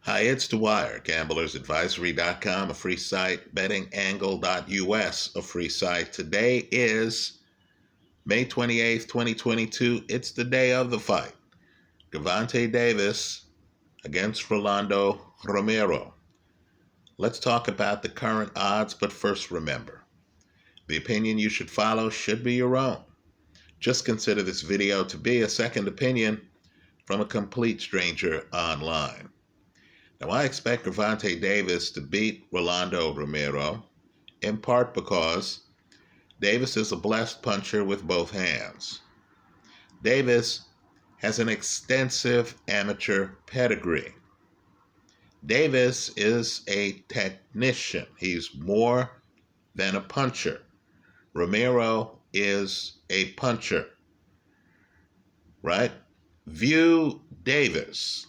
Hi, it's Dwyer, gamblersadvisory.com, a free site, bettingangle.us, a free site. Today is May 28th, 2022. It's the day of the fight. Gervonta Davis against Rolando Romero. Let's talk about the current odds, but first remember, the opinion you should follow should be your own. Just consider this video to be a second opinion from a complete stranger online. Now, I expect Gervonta Davis to beat Rolando Romero, in part because Davis is a blessed puncher with both hands. Davis has an extensive amateur pedigree. Davis is a technician. He's more than a puncher. Romero is a puncher, right? View Davis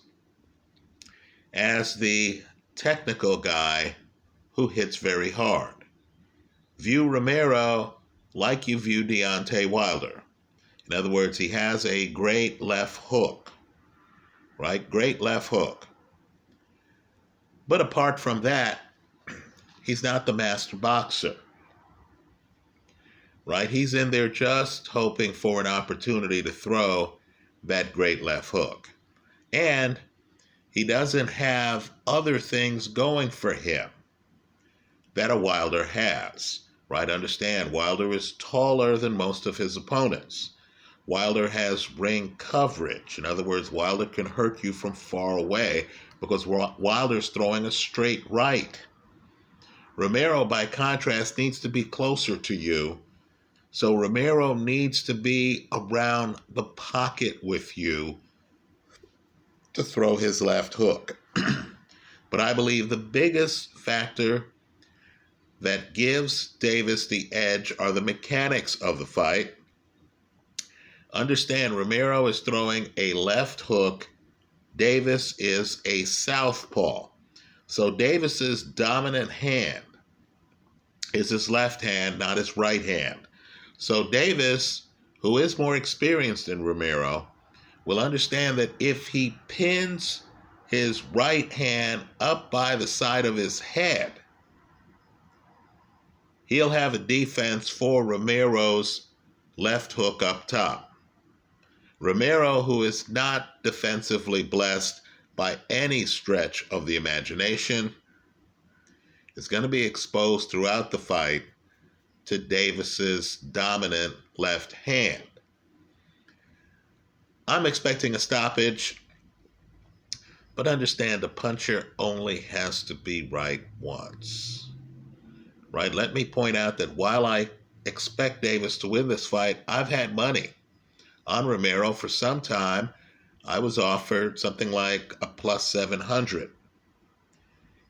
as the technical guy who hits very hard. View Romero like you view Deontay Wilder. In other words, he has a great left hook, right? Great left hook. But apart from that, he's not the master boxer, right? He's in there just hoping for an opportunity to throw that great left hook. And he doesn't have other things going for him that a Wilder has, right? Understand, Wilder is taller than most of his opponents. Wilder has ring coverage. In other words, Wilder can hurt you from far away because Wilder's throwing a straight right. Romero, by contrast, needs to be closer to you. So Romero needs to be around the pocket with you to throw his left hook. But I believe the biggest factor that gives Davis the edge are the mechanics of the fight. Understand, Romero is throwing a left hook. Davis is a southpaw. So Davis's dominant hand is his left hand, not his right hand. So Davis, who is more experienced than Romero, will understand that if he pins his right hand up by the side of his head, he'll have a defense for Romero's left hook up top. Romero, who is not defensively blessed by any stretch of the imagination, is going to be exposed throughout the fight to Davis's dominant left hand. I'm expecting a stoppage, but understand the puncher only has to be right once. Right? Let me point out that while I expect Davis to win this fight, I've had money on Romero for some time. I was offered something like a plus 700.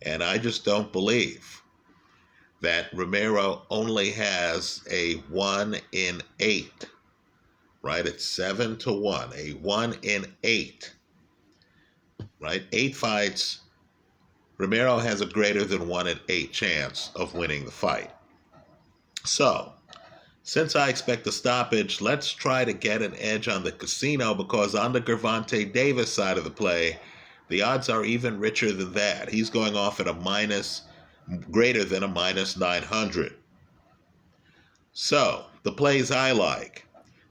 And I just don't believe that Romero only has a 1 in 8. Right? It's 7-1, a 1 in 8. Right? 8 fights. Romero has a greater than 1 in 8 chance of winning the fight. So, since I expect a stoppage, let's try to get an edge on the casino, because on the Gervonta Davis side of the play, the odds are even richer than that. He's going off at a greater than a minus 900. So, the plays I like,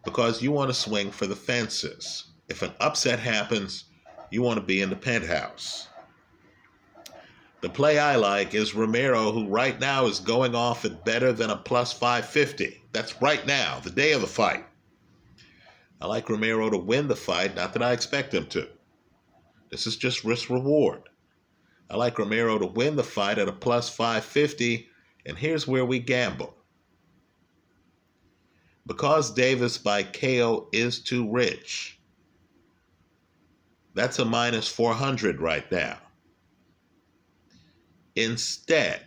because you want to swing for the fences. If an upset happens, you want to be in the penthouse. The play I like is Romero, who right now is going off at better than a plus 550. That's right now, the day of the fight. I like Romero to win the fight, not that I expect him to. This is just risk reward. I like Romero to win the fight at a plus 550, and here's where we gamble. Because Davis by KO is too rich, that's a minus 400 right now. Instead,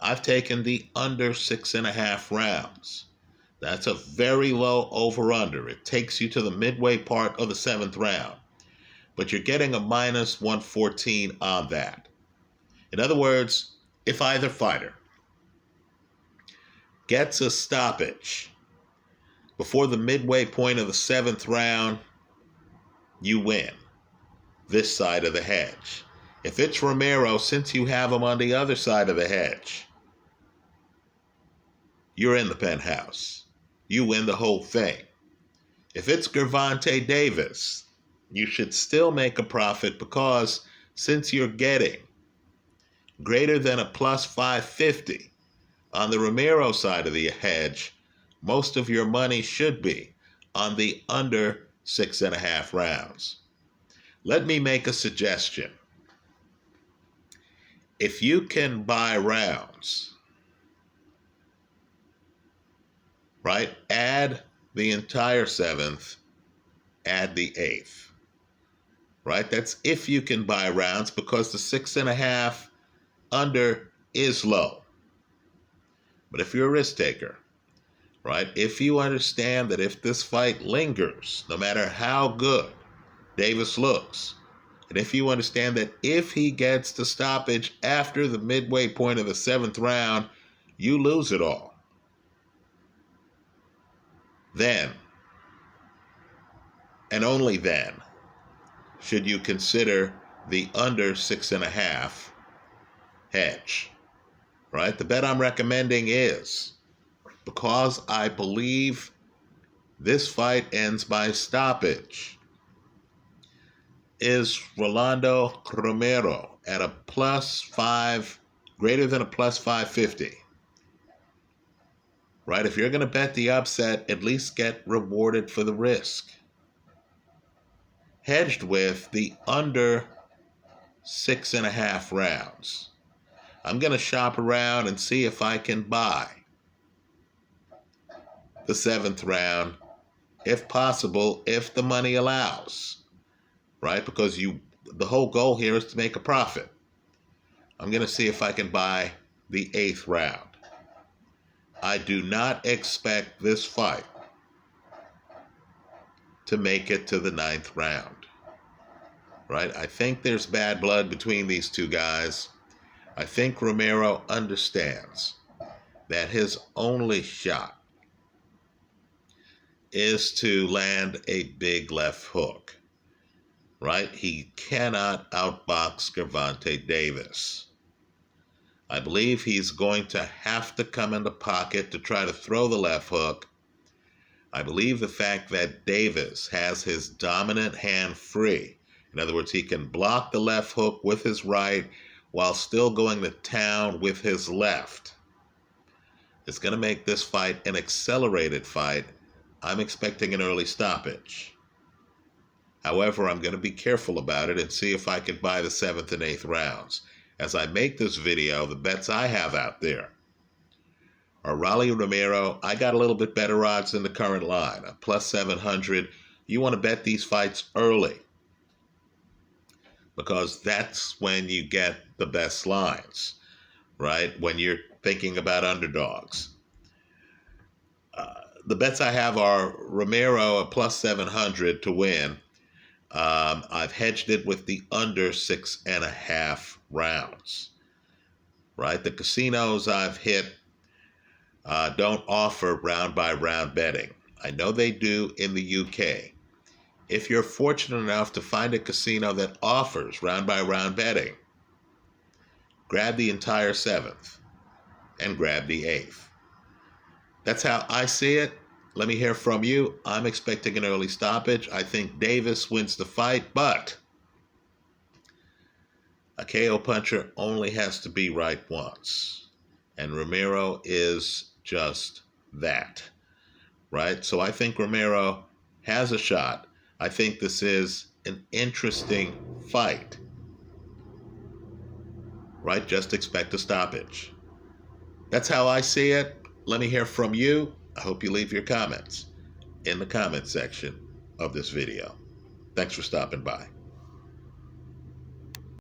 I've taken the under 6.5 rounds. That's a very low over-under. It takes you to the midway part of the 7th round. But you're getting a minus 114 on that. In other words, if either fighter gets a stoppage before the midway point of the 7th round, you win. this side of the hedge. If it's Romero, since you have him on the other side of the hedge, you're in the penthouse. You win the whole thing. If it's Gervonta Davis, you should still make a profit because since you're getting greater than a plus 550 on the Romero side of the hedge, most of your money should be on the under 6.5 rounds. Let me make a suggestion. If you can buy rounds, right, add the entire 7th, add the 8th, right? That's if you can buy rounds because the 6.5 under is low. But if you're a risk taker, right, if you understand that if this fight lingers, no matter how good Davis looks, and if you understand that if he gets the stoppage after the midway point of the 7th round, you lose it all, then, and only then, should you consider the under 6.5 hedge, right? The bet I'm recommending is, because I believe this fight ends by stoppage, is Rolando Romero at a +5, greater than a plus 550. Right? If you're going to bet the upset, at least get rewarded for the risk. Hedged with the under 6.5 rounds. I'm going to shop around and see if I can buy the 7th round, if possible, if the money allows. Right? Because the whole goal here is to make a profit. I'm going to see if I can buy the 8th round. I do not expect this fight to make it to the 9th round. Right? I think there's bad blood between these two guys. I think Romero understands that his only shot is to land a big left hook. Right? He cannot outbox Gervonta Davis. I believe he's going to have to come in the pocket to try to throw the left hook. I believe the fact that Davis has his dominant hand free, in other words, he can block the left hook with his right while still going to town with his left, it's going to make this fight an accelerated fight. I'm expecting an early stoppage. However, I'm going to be careful about it and see if I can buy the 7th and 8th rounds. As I make this video, the bets I have out there are Rolly Romero. I got a little bit better odds than the current line, a +700. You want to bet these fights early because that's when you get the best lines, right? When you're thinking about underdogs. The bets I have are Romero a +700 to win. I've hedged it with the under 6.5 rounds, right? The casinos I've hit don't offer round by round betting. I know they do in the UK. If you're fortunate enough to find a casino that offers round by round betting, grab the entire 7th and grab the 8th. That's how I see it. Let me hear from you. I'm expecting an early stoppage. I think Davis wins the fight, but a KO puncher only has to be right once. And Romero is just that, right? So I think Romero has a shot. I think this is an interesting fight, right? Just expect a stoppage. That's how I see it. Let me hear from you. I hope you leave your comments in the comment section of this video. Thanks for stopping by.